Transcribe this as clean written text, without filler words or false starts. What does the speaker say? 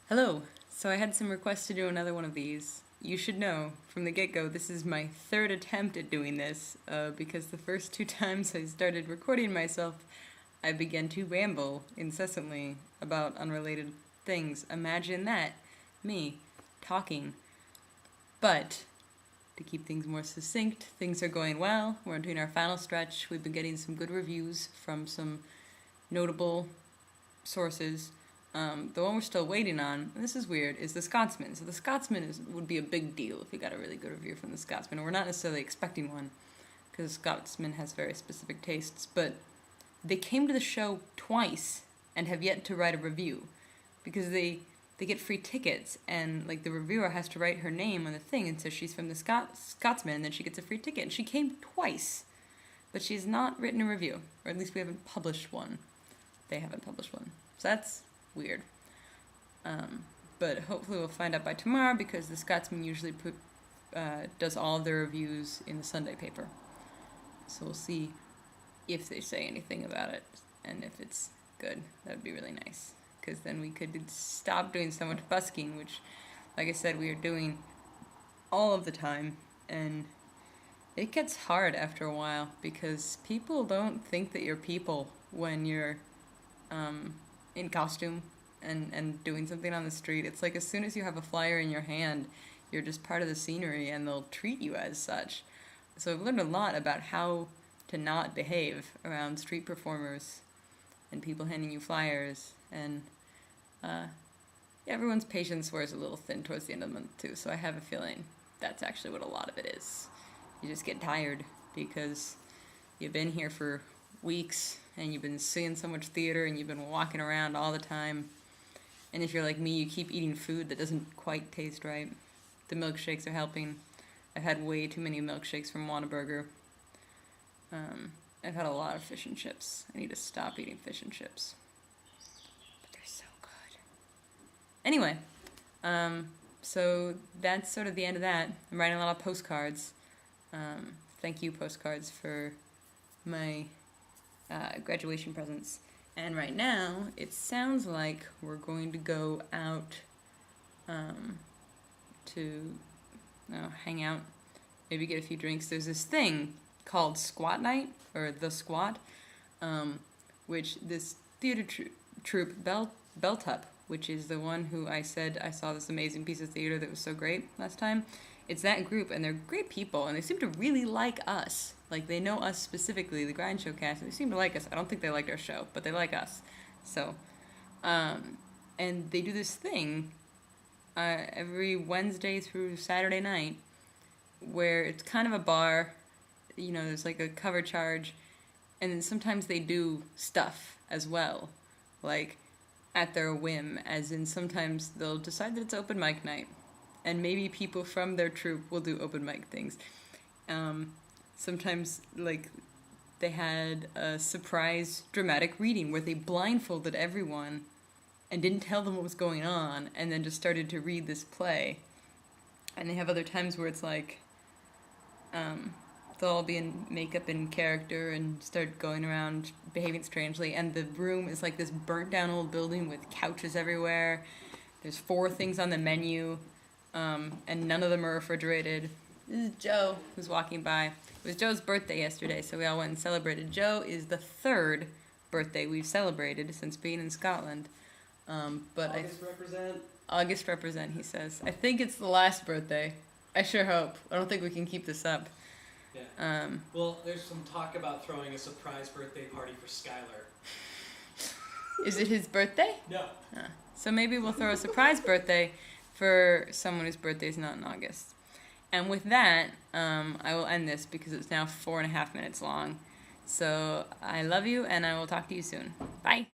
Hello. So I had some requests to do another one of these. You should know, from the get-go, this is my third attempt at doing this, because the first two times I started recording myself, I began to ramble incessantly about unrelated things. Imagine that. Me, talking. But, to keep things more succinct, things are going well. We're doing our final stretch. We've been getting some good reviews from some notable sources. The one we're still waiting on, and this is weird, is The Scotsman. So The Scotsman would be a big deal if we got a really good review from The Scotsman. And we're not necessarily expecting one, because The Scotsman has very specific tastes, but they came to the show twice and have yet to write a review, because they get free tickets, and like the reviewer has to write her name on the thing and says she's from The Scotsman, and then she gets a free ticket. And she came twice, but she's not written a review, or at least we haven't published one. They haven't published one. So that's weird. But hopefully we'll find out by tomorrow, because The Scotsman usually does all of their reviews in the Sunday paper. So we'll see if they say anything about it, and if it's good. That would be really nice, because then we could stop doing so much busking, which, like I said, we are doing all of the time, and it gets hard after a while, because people don't think that you're people when you're in costume and doing something on the street. It's like as soon as you have a flyer in your hand, you're just part of the scenery, and they'll treat you as such. So I've learned a lot about how to not behave around street performers and people handing you flyers, and everyone's patience wears a little thin towards the end of the month too, so I have a feeling that's actually what a lot of it is. You just get tired because you've been here for weeks, and you've been seeing so much theater, and you've been walking around all the time. And if you're like me, you keep eating food that doesn't quite taste right. The milkshakes are helping. I've had way too many milkshakes from Whataburger. I've had a lot of fish and chips. I need to stop eating fish and chips. But they're so good. Anyway, so that's sort of the end of that. I'm writing a lot of postcards. Thank you, postcards, for my graduation presents. And right now, it sounds like we're going to go out to hang out, maybe get a few drinks. There's this thing called Squat Night, or The Squat, which this theater troupe, Beltup, which is the one who I said I saw this amazing piece of theater that was so great last time. It's that group, and they're great people, and they seem to really like us. Like, they know us specifically, the Grind Show cast, and they seem to like us. I don't think they liked our show, but they like us. So, and they do this thing every Wednesday through Saturday night, where it's kind of a bar, there's like a cover charge, and then sometimes they do stuff as well, like at their whim, as in sometimes they'll decide that it's open mic night, and maybe people from their troupe will do open mic things. Sometimes, like, they had a surprise dramatic reading where they blindfolded everyone and didn't tell them what was going on, and then just started to read this play. And they have other times where it's like, they'll all be in makeup and character and start going around behaving strangely, and the room is like this burnt down old building with couches everywhere. There's 4 things on the menu, and none of them are refrigerated. This is Joe, who's walking by. It was Joe's birthday yesterday, so we all went and celebrated. Joe is the 3rd birthday we've celebrated since being in Scotland. But August represent, he says. I think it's the last birthday. I sure hope. I don't think we can keep this up. Yeah. Well, there's some talk about throwing a surprise birthday party for Skylar. Is it his birthday? No. So maybe we'll throw a surprise birthday for someone whose birthday is not in August. And with that, I will end this because it's now 4.5 minutes long. So I love you, and I will talk to you soon. Bye.